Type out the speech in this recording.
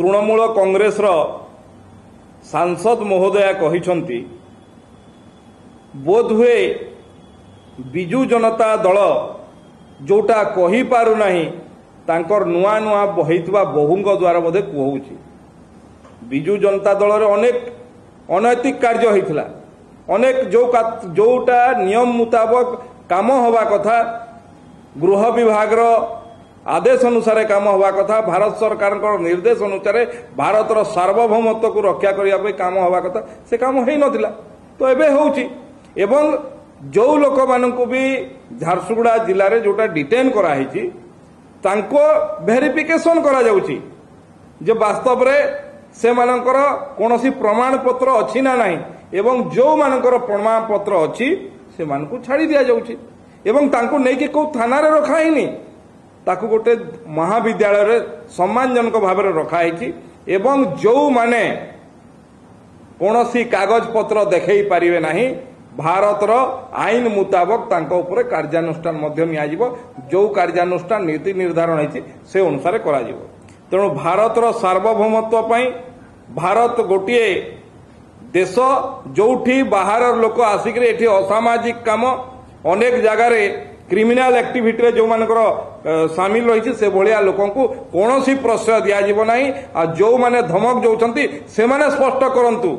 तृणमूल कांग्रेस सांसद महोदया कहिसंती बोधहुए बिजु जनता दल जोटा कही पारु नाही तांकर नुआ नुआ बहितवा बहुंग द्वारा बोधे कहूची। बिजु जनता दल रे अनेक अनैतिक कार्य होइथिला, अनेक जोटा नियम मुताबक काम हवा कथा, गृह विभाग आदेश अनुसार काम हवा कथा, भारत सरकार निर्देश अनुसार भारतर सार्वभौमत्व को रक्षा करने काम हवा कथा, से काम हो नथिला। तो एबे होउची एवं जो लोक मानकु भी झारसुगुड़ा जिले में जोटा डिटेन कराही तांको वेरिफिकेशन करा जाउची जे वास्तव रे से मानकर कोनोसी प्रमाण पत्र अछि ना नाही एवं जो मानकर प्रमाण पत्र अछि से मानकु छाड़ी दिया जाउची एवं तांको नै कि को थाना रे रखा हिनी ताकु गोटे महाविद्यालय रे सम्मानजनक भाव में रखा हिची एवं जो माने कोनोसी कागज पत्र देखै पारिबे नाही भारतर आईन मुताबक तांको उपरे कार्यानुष्ठान मध्य नियाजिबो। जो कार्यानुष्ठान नीति निर्धारण है से अनुसार करा जिवो। तेणु भारतर सार्वभौमत्व पई भारत गोटिए देश जोठी बाहर लोक आसिक एठी असामाजिक काम अनेक जगार क्रिमिनाल एक्टिविटी रे जो मानकर सामिल रही से भलिया लोकों को कौन सी प्रश्रय दिया जिवो नाही। आ जो माने धमक जोचंती से माने स्पष्ट करंतु